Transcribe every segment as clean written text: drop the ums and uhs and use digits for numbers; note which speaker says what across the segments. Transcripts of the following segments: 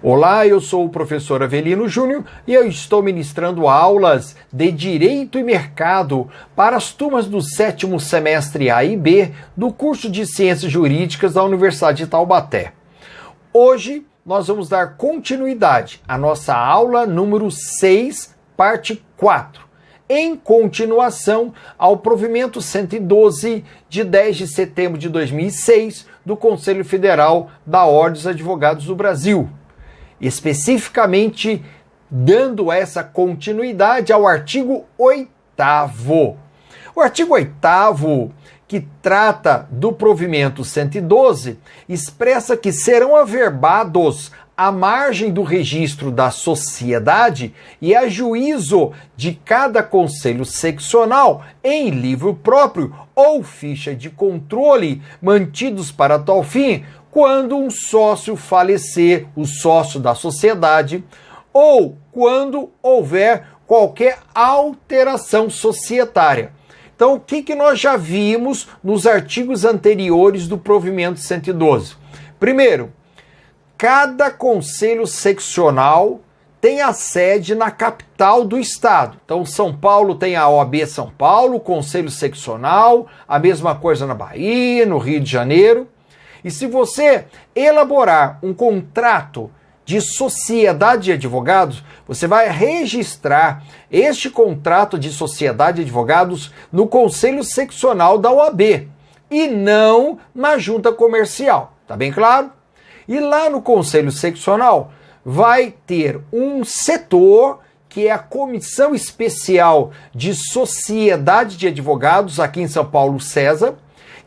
Speaker 1: Olá, eu sou o professor Avelino Júnior e eu estou ministrando aulas de Direito e Mercado para as turmas do 7º semestre A e B do curso de Ciências Jurídicas da Universidade de Taubaté. Hoje nós vamos dar continuidade à nossa aula número 6, parte 4, em continuação ao provimento 112 de 10 de setembro de 2006 do Conselho Federal da Ordem dos Advogados do Brasil. Especificamente dando essa continuidade ao artigo 8º. O artigo 8º, que trata do provimento 112, expressa que serão averbados à margem do registro da sociedade e a juízo de cada conselho seccional em livro próprio ou ficha de controle mantidos para tal fim, quando um sócio falecer, o sócio da sociedade, ou quando houver qualquer alteração societária. Então, o que nós já vimos nos artigos anteriores do provimento 112? Primeiro, cada conselho seccional tem a sede na capital do estado. Então, São Paulo tem a OAB São Paulo, Conselho Seccional, a mesma coisa na Bahia, no Rio de Janeiro. E se você elaborar um contrato de sociedade de advogados, você vai registrar este contrato de sociedade de advogados no Conselho Seccional da OAB e não na junta comercial. Tá bem claro? E lá no Conselho Seccional vai ter um setor que é a Comissão Especial de Sociedade de Advogados, aqui em São Paulo, César,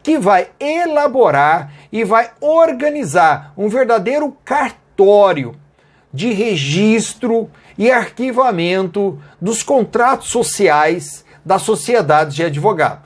Speaker 1: que vai elaborar e vai organizar um verdadeiro cartório de registro e arquivamento dos contratos sociais das sociedades de advogado.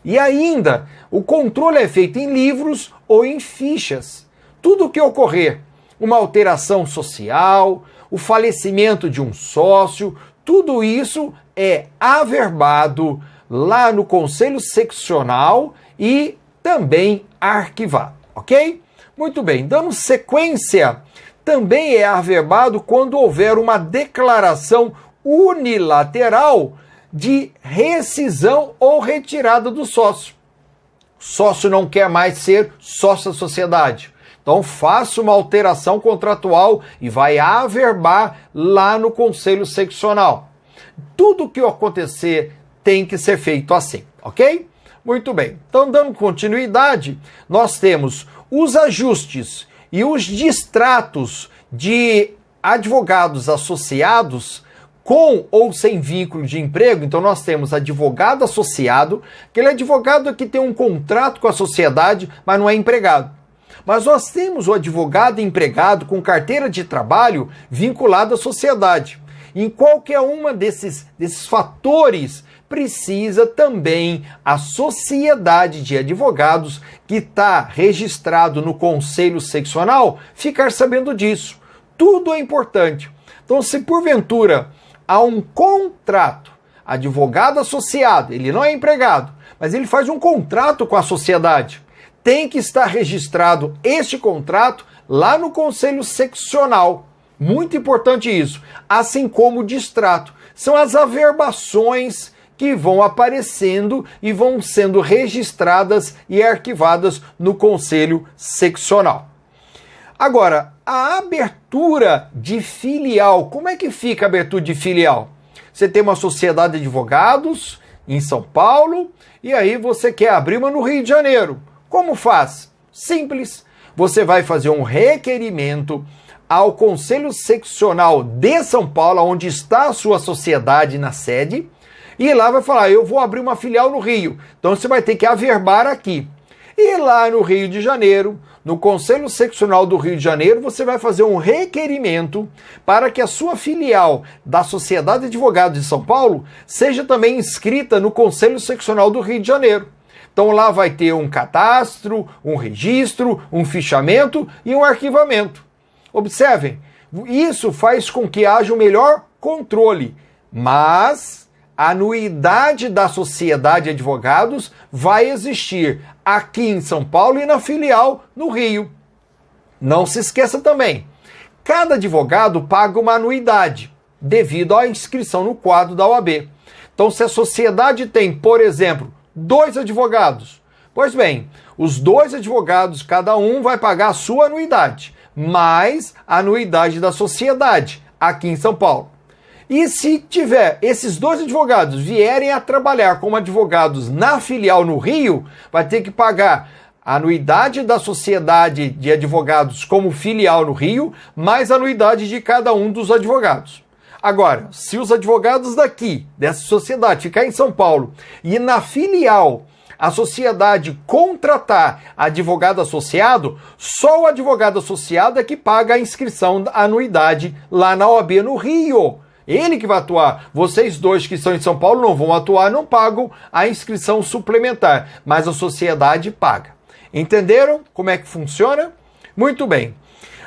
Speaker 1: E ainda, o controle é feito em livros ou em fichas. Tudo o que ocorrer, uma alteração social, o falecimento de um sócio, tudo isso é averbado lá no Conselho Seccional e também arquivado, ok? Muito bem, dando sequência, também é averbado quando houver uma declaração unilateral de rescisão ou retirada do sócio. O sócio não quer mais ser sócio da sociedade. Então faça uma alteração contratual e vai averbar lá no Conselho Seccional. Tudo que acontecer tem que ser feito assim, ok? Muito bem, então dando continuidade, nós temos os ajustes e os distratos de advogados associados com ou sem vínculo de emprego. Então nós temos advogado associado, aquele advogado que tem um contrato com a sociedade, mas não é empregado. Mas nós temos o advogado empregado com carteira de trabalho vinculado à sociedade. Em qualquer uma desses fatores, precisa também a sociedade de advogados que está registrado no Conselho Seccional ficar sabendo disso. Tudo é importante. Então, se porventura há um contrato, advogado associado, ele não é empregado, mas ele faz um contrato com a sociedade, tem que estar registrado este contrato lá no Conselho Seccional. Muito importante isso. Assim como o distrato. São as averbações que vão aparecendo e vão sendo registradas e arquivadas no Conselho Seccional. Agora, a abertura de filial. Como é que fica a abertura de filial? Você tem uma sociedade de advogados em São Paulo e aí você quer abrir uma no Rio de Janeiro. Como faz? Simples. Você vai fazer um requerimento ao Conselho Seccional de São Paulo, onde está a sua sociedade na sede, e lá vai falar, eu vou abrir uma filial no Rio. Então você vai ter que averbar aqui. E lá no Rio de Janeiro, no Conselho Seccional do Rio de Janeiro, você vai fazer um requerimento para que a sua filial da Sociedade de Advogados de São Paulo seja também inscrita no Conselho Seccional do Rio de Janeiro. Então lá vai ter um cadastro, um registro, um fichamento e um arquivamento. Observem, isso faz com que haja um melhor controle, mas a anuidade da sociedade de advogados vai existir aqui em São Paulo e na filial no Rio. Não se esqueça também, cada advogado paga uma anuidade devido à inscrição no quadro da OAB. Então, se a sociedade tem, por exemplo, 2 advogados, pois bem, os 2 advogados, cada um vai pagar a sua anuidade, mais a anuidade da sociedade, aqui em São Paulo. E se tiver esses 2 advogados vierem a trabalhar como advogados na filial no Rio, vai ter que pagar a anuidade da sociedade de advogados como filial no Rio, mais a anuidade de cada um dos advogados. Agora, se os advogados daqui, dessa sociedade, ficar em São Paulo e na filial a sociedade contratar advogado associado, só o advogado associado é que paga a inscrição da anuidade lá na OAB no Rio. Ele que vai atuar. Vocês 2 que estão em São Paulo não vão atuar, não pagam a inscrição suplementar, mas a sociedade paga. Entenderam como é que funciona? Muito bem.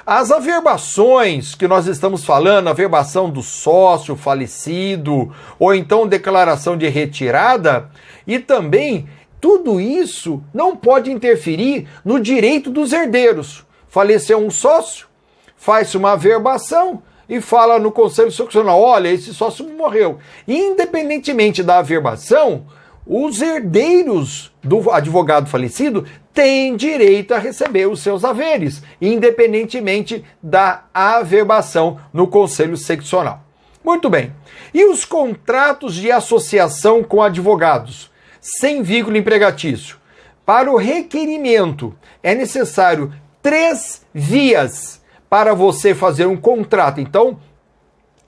Speaker 1: As averbações que nós estamos falando, averbação do sócio falecido, ou então declaração de retirada, e também tudo isso não pode interferir no direito dos herdeiros. Faleceu um sócio, faz uma averbação e fala no Conselho Seccional, olha, esse sócio morreu. Independentemente da averbação, os herdeiros do advogado falecido têm direito a receber os seus haveres, independentemente da averbação no Conselho Seccional. Muito bem. E os contratos de associação com advogados? Sem vínculo empregatício. Para o requerimento, é necessário 3 vias para você fazer um contrato. Então,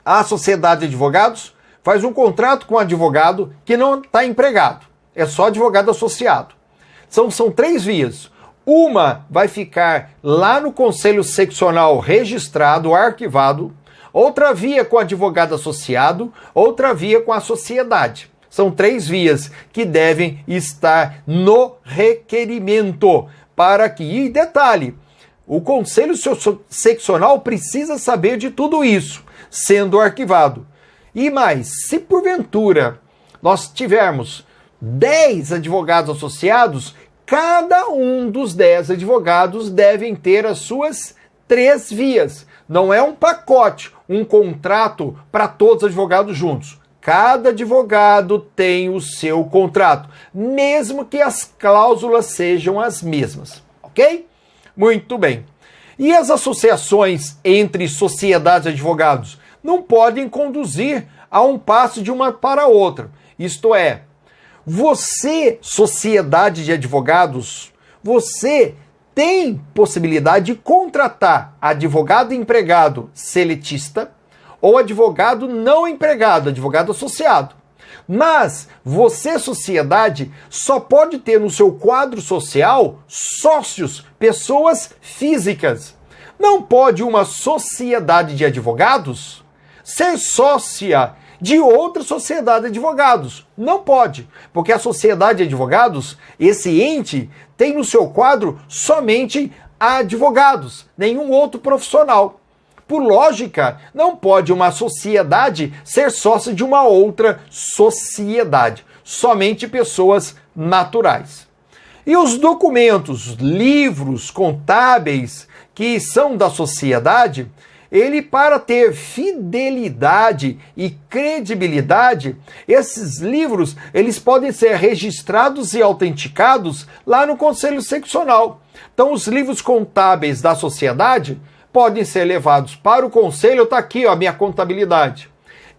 Speaker 1: a sociedade de advogados faz um contrato com um advogado que não está empregado. É só advogado associado. São 3 vias. Uma vai ficar lá no Conselho Seccional registrado, arquivado. Outra via com advogado associado. Outra via com a sociedade. São 3 vias que devem estar no requerimento. Para que, e detalhe, o Conselho Seccional precisa saber de tudo isso, sendo arquivado. E mais, se porventura nós tivermos 10 advogados associados, cada um dos 10 advogados devem ter as suas 3 vias. Não é um pacote, um contrato para todos os advogados juntos. Cada advogado tem o seu contrato, mesmo que as cláusulas sejam as mesmas, ok? Muito bem. E as associações entre sociedades de advogados não podem conduzir a um passo de uma para outra. Isto é, você, sociedade de advogados, você tem possibilidade de contratar advogado empregado seletista ou advogado não empregado, advogado associado. Mas você, sociedade, só pode ter no seu quadro social sócios, pessoas físicas. Não pode uma sociedade de advogados ser sócia de outra sociedade de advogados. Não pode, porque a sociedade de advogados, esse ente, tem no seu quadro somente advogados, nenhum outro profissional. Por lógica, não pode uma sociedade ser sócia de uma outra sociedade, somente pessoas naturais. E os documentos, livros contábeis que são da sociedade, ele, para ter fidelidade e credibilidade, esses livros eles podem ser registrados e autenticados lá no Conselho Seccional. Então, os livros contábeis da sociedade podem ser levados para o conselho, está aqui ó, a minha contabilidade.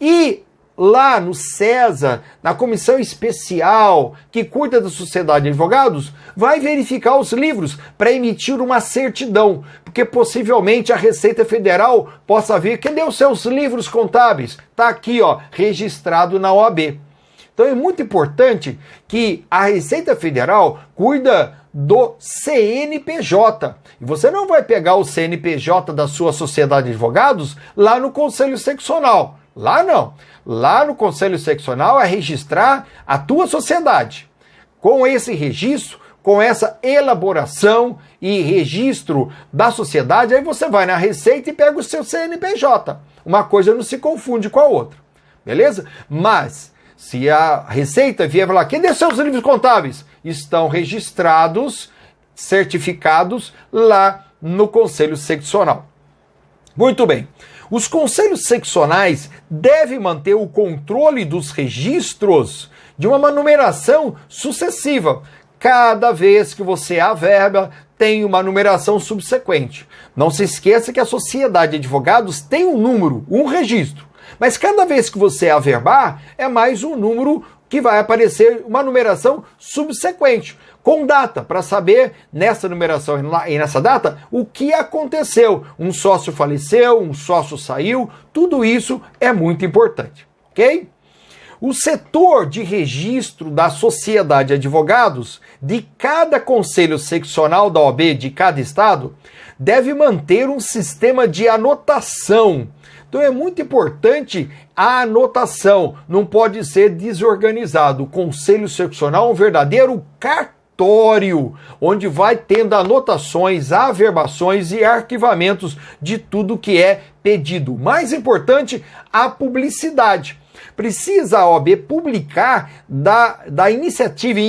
Speaker 1: E lá no CESA, na comissão especial que cuida da sociedade de advogados, vai verificar os livros para emitir uma certidão, porque possivelmente a Receita Federal possa ver, cadê os seus livros contábeis? Está aqui, ó, registrado na OAB. Então é muito importante que a Receita Federal cuida do CNPJ. E você não vai pegar o CNPJ da sua sociedade de advogados lá no Conselho Seccional. Lá não. Lá no Conselho Seccional é registrar a tua sociedade. Com esse registro, com essa elaboração e registro da sociedade, aí você vai na Receita e pega o seu CNPJ. Uma coisa não se confunde com a outra. Beleza? Mas se a Receita vier falar, cadê seus livros contábeis? Estão registrados, certificados lá no Conselho Seccional. Muito bem. Os conselhos seccionais devem manter o controle dos registros de uma numeração sucessiva. Cada vez que você averba, tem uma numeração subsequente. Não se esqueça que a sociedade de advogados tem um número, um registro. Mas cada vez que você averbar, é mais um número que vai aparecer uma numeração subsequente, com data, para saber nessa numeração e nessa data o que aconteceu. Um sócio faleceu, um sócio saiu, tudo isso é muito importante, ok? O setor de registro da sociedade de advogados de cada conselho seccional da OAB de cada estado deve manter um sistema de anotação. Então é muito importante a anotação, não pode ser desorganizado. O conselho seccional é um verdadeiro cartório, onde vai tendo anotações, averbações e arquivamentos de tudo que é pedido. Mais importante, a publicidade. Precisa a OAB publicar da iniciativa,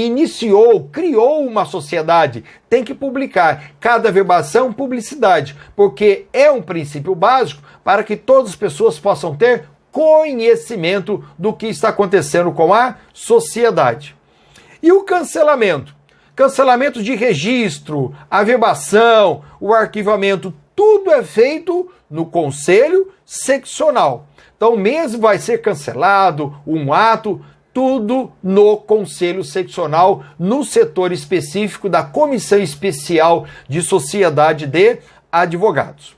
Speaker 1: criou uma sociedade, tem que publicar cada averbação, publicidade, porque é um princípio básico para que todas as pessoas possam ter conhecimento do que está acontecendo com a sociedade. E o cancelamento? Cancelamento de registro, averbação, o arquivamento, tudo é feito no conselho seccional. Então, mesmo vai ser cancelado um ato, tudo no conselho seccional, no setor específico da Comissão Especial de Sociedade de Advogados.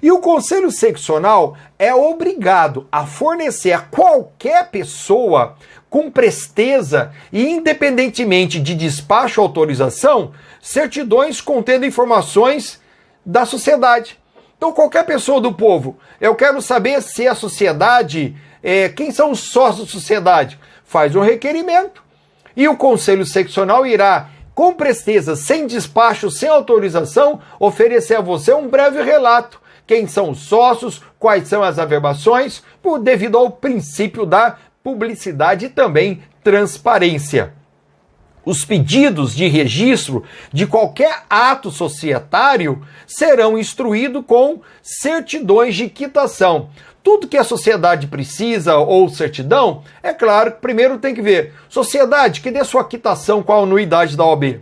Speaker 1: E o conselho seccional é obrigado a fornecer a qualquer pessoa com presteza e independentemente de despacho ou autorização, certidões contendo informações da sociedade. Então, qualquer pessoa do povo, eu quero saber se a sociedade, quem são os sócios da sociedade, faz um requerimento e o conselho seccional irá, com presteza, sem despacho, sem autorização, oferecer a você um breve relato. Quem são os sócios, quais são as averbações, devido ao princípio da publicidade e também transparência. Os pedidos de registro de qualquer ato societário serão instruídos com certidões de quitação. Tudo que a sociedade precisa ou certidão, é claro que primeiro tem que ver. Sociedade, que dê sua quitação com a anuidade da OAB.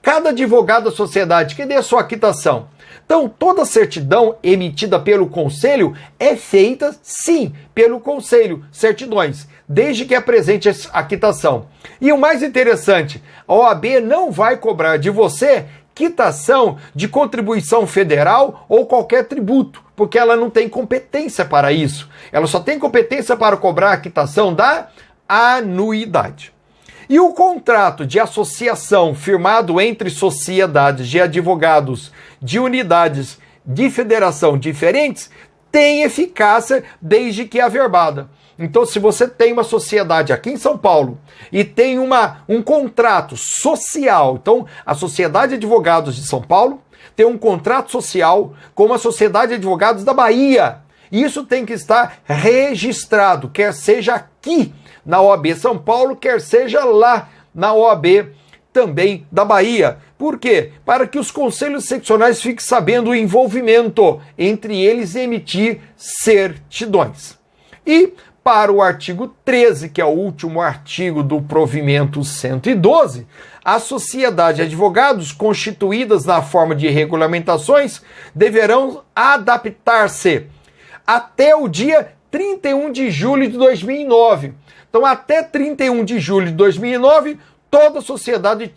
Speaker 1: Cada advogado da sociedade, que dê sua quitação. Então, toda certidão emitida pelo Conselho é feita, sim, pelo Conselho, certidões, desde que apresente a quitação. E o mais interessante, a OAB não vai cobrar de você quitação de contribuição federal ou qualquer tributo, porque ela não tem competência para isso. Ela só tem competência para cobrar a quitação da anuidade. E o contrato de associação firmado entre sociedades de advogados de unidades de federação diferentes tem eficácia desde que averbada. Então, se você tem uma sociedade aqui em São Paulo e tem um contrato social, então a Sociedade de Advogados de São Paulo tem um contrato social com a Sociedade de Advogados da Bahia. Isso tem que estar registrado, quer seja aqui na OAB São Paulo, quer seja lá na OAB também da Bahia. Por quê? Para que os conselhos seccionais fiquem sabendo o envolvimento entre eles e emitir certidões. E para o artigo 13, que é o último artigo do provimento 112, as sociedades de advogados constituídas na forma de regulamentações deverão adaptar-se até o dia 31 de julho de 2009. Então, até 31 de julho de 2009, toda a sociedade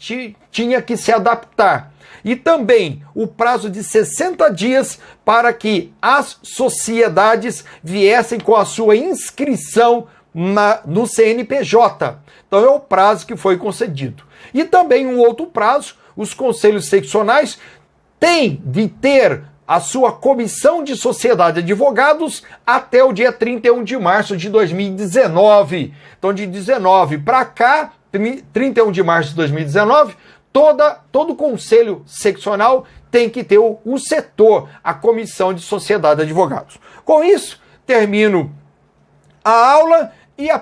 Speaker 1: tinha que se adaptar. E também o prazo de 60 dias para que as sociedades viessem com a sua inscrição no CNPJ. Então, é o prazo que foi concedido. E também um outro prazo, os conselhos seccionais têm de ter a sua comissão de sociedade de advogados até o dia 31 de março de 2019. Então, de 19 para cá, 31 de março de 2019, todo conselho seccional tem que ter o setor, a comissão de sociedade de advogados. Com isso, termino a aula e a